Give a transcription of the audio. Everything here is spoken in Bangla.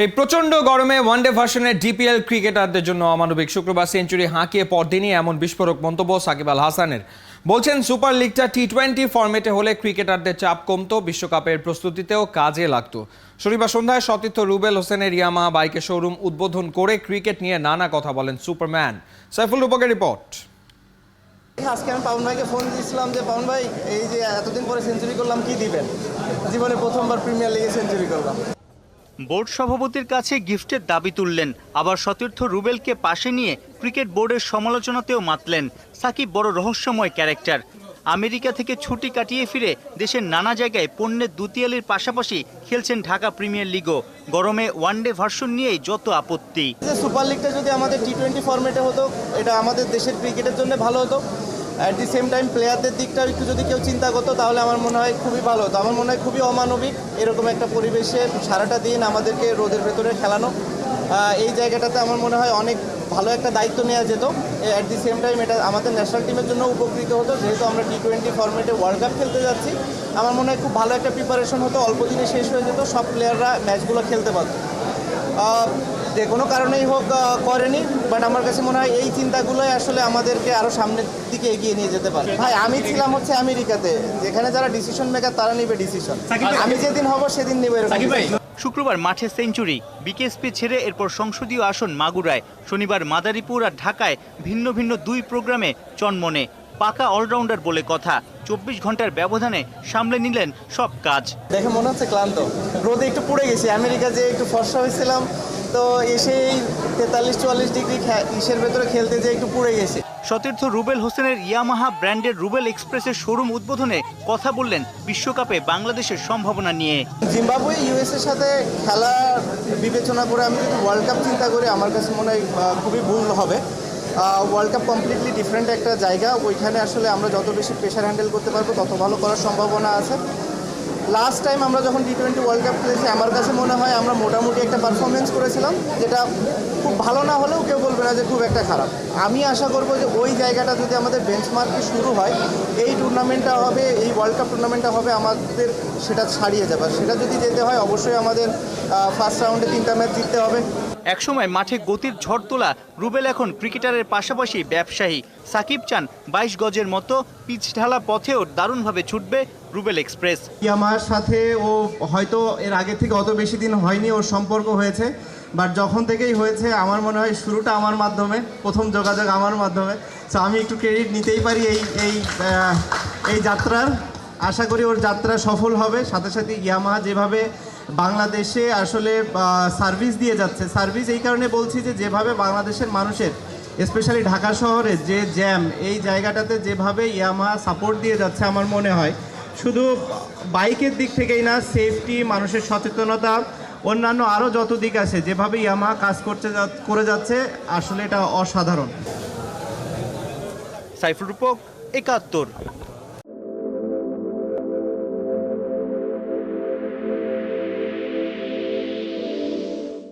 এই প্রচন্ড গরমে ওয়ানডে ভার্সনের ডিপিএল ক্রিকেটারদের জন্য অমানবিক। শুক্রবার সেঞ্চুরি হাঁকিয়ে পরদিনই এমন বিস্ফোরক মন্তব্য সাকিব আল হাসানের। বলছেন সুপার লিগটা টি-20 ফরম্যাটে হলে ক্রিকেটারদের চাপ কমতো, বিশ্বকাপের প্রস্তুতিতেও কাজে লাগতো। শনিবার সন্ধ্যায় সতীর্থ রুবেল হোসেনের ইয়ামাহা বাইকের শোরুম উদ্বোধন করে ক্রিকেট নিয়ে নানা কথা বলেন সুপারম্যান। সাইফুল রূপকের রিপোর্ট। আজকে আমি পাবন ভাইকে ফোন দিয়েছিলাম যে পাবন ভাই, এই যে এতদিন পরে সেঞ্চুরি করলাম, কি দিবেন? জীবনে প্রথমবার প্রিমিয়ার লিগে সেঞ্চুরি করলাম। বোর্ড সভাপতির কাছে গিফটের দাবি তুললেন, আবার সতীর্থ রুবেলকে পাশে নিয়ে ক্রিকেট বোর্ডের সমালোচনাতেও মাতলেন। সাকিব বড় রহস্যময় ক্যারেক্টার। আমেরিকা থেকে ছুটি কাটিয়ে ফিরে দেশের নানা জায়গায় পণ্যের দুতিয়ালির পাশাপাশি খেলছেন ঢাকা প্রিমিয়ার লিগও। গরমে ওয়ানডে ভার্সন নিয়েই যত আপত্তি। যে সুপার লিগটা যদি আমাদের টি-20 ফরম্যাটে হতো, এটা আমাদের দেশের ক্রিকেটের জন্য ভালো হতো। অ্যাট দি সেম টাইম প্লেয়ারদের দিকটা একটু যদি কেউ চিন্তা করতো তাহলে আমার মনে হয় খুবই ভালো হতো। আমার মনে হয় খুবই অমানবিক এরকম একটা পরিবেশে সারাটা দিন আমাদেরকে রোদের ভেতরে খেলানো। এই জায়গাটাতে আমার মনে হয় অনেক ভালো একটা দায়িত্ব নেওয়া যেত। অ্যাট দি সেম টাইম এটা আমাদের ন্যাশনাল টিমের জন্য উপকৃত হতো, যেহেতু আমরা টি-20 ফরম্যাটে ওয়ার্ল্ড কাপ খেলতে যাচ্ছি। আমার মনে হয় খুব ভালো একটা প্রিপারেশন হতো, অল্প দিনে শেষ হয়ে যেত, সব প্লেয়াররা ম্যাচগুলো খেলতে পারত। যে কোনো কারণেই হোক করেনি, বাট আমার কাছে মনে হয় এই চিন্তাগুলোই আসলে আমাদেরকে আরও সামনের দিকে এগিয়ে নিয়ে যেতে পারে। ভাই, আমি ছিলাম হচ্ছে আমেরিকাতে, যেখানে যারা ডিসিশন মেকার তারা নিবে ডিসিশন, আমি যেদিন হব সেদিন নেবে এরকম। শুক্রবার মাঠে সেঞ্চুরি, বিকেএসপি ছেড়ে এরপর সংসদীয় আসন মাগুরায়। শনিবার মাদারীপুর আর ঢাকায় ভিন্ন ভিন্ন দুই প্রোগ্রামে চনমনে। পাকা অলরাউন্ডার বলে কথা, 24 ঘন্টার ব্যবধানে সামলে নিলেন সব কাজ। দেখে মনে হচ্ছে ক্লান্ত, রোদে একটু পুড়ে গেছি। আমেরিকা যে একটু ফর্সা হয়েছিলাম, তো এসে 43-44 ডিগ্রি ইসের ভেতরে খেলতে যেয়ে একটু পুড়ে গেছি। সতীর্থ রুবেল হোসেনের ইয়ামাহা ব্র্যান্ডের রুবেল এক্সপ্রেসের শোরুম উদ্বোধনে কথা বললেন বিশ্বকাপে বাংলাদেশের সম্ভাবনা নিয়ে। জিম্বাবুয়ে ইউএসের সাথে খেলা বিবেচনা করে আমি যদি ওয়ার্ল্ড কাপ চিন্তা করি, আমার কাছে মনে হয় খুবই ভুল হবে। ওয়ার্ল্ড কাপ কমপ্লিটলি ডিফারেন্ট একটা জায়গা, ওইখানে আসলে আমরা যত বেশি প্রেশার হ্যান্ডেল করতে পারবো তত ভালো করার সম্ভাবনা আছে। লাস্ট টাইম আমরা যখন টি-20 ওয়ার্ল্ড কাপ খেলেছি, আমার কাছে মনে হয় আমরা মোটামুটি একটা পারফরমেন্স করেছিলাম, যেটা খুব ভালো না হলেও কেউ বলবে না যে খুব একটা খারাপ। আমি আশা করবো যে ওই জায়গাটা যদি আমাদের বেঞ্চমার্কে শুরু হয়, এই টুর্নামেন্টটা হবে, এই ওয়ার্ল্ড কাপ টুর্নামেন্টটা হবে আমাদের সেটা ছাড়িয়ে যাবে। সেটা যদি যেতে হয় অবশ্যই আমাদের ফার্স্ট রাউন্ডে 3টা ম্যাচ জিততে হবে। একসময় মাঠে গতির ঝড় তোলা রুবেল এখন ক্রিকেটারের পাশাপাশি ব্যবসায়ী। সাকিব চান 22 গজের মতো পিচ ঢালা পথেও দারুণভাবে ছুটবে রুবেল এক্সপ্রেস। ইয়ামাহার সাথে ও হয়তো এর আগে থেকে অত বেশি দিন হয়নি ওর সম্পর্ক হয়েছে, বাট যখন থেকেই হয়েছে আমার মনে হয় শুরুটা আমার মাধ্যমে, প্রথম যোগাযোগ আমার মাধ্যমে। সো আমি একটু ক্রেডিট নিতেই পারি এই যাত্রার। আশা করি ওর যাত্রা সফল হবে। সাথে সাথে ইয়ামাহা যেভাবে বাংলাদেশে আসলে সার্ভিস দিয়ে যাচ্ছে, সার্ভিস এই কারণে বলছি যে যেভাবে বাংলাদেশের মানুষের স্পেশালি ঢাকা শহরে যে জ্যাম, এই জায়গাটাতে যেভাবে ইয়ামাহা সাপোর্ট দিয়ে যাচ্ছে, আমার মনে হয় শুধু বাইকের দিক থেকেই না, সেফটি, মানুষের সচেতনতা, অন্যান্য আরও যত দিক আছে, যেভাবে ইয়ামাহা কাজ করে যাচ্ছে, আসলে এটা অসাধারণ। সাইফুল রূপক, 71।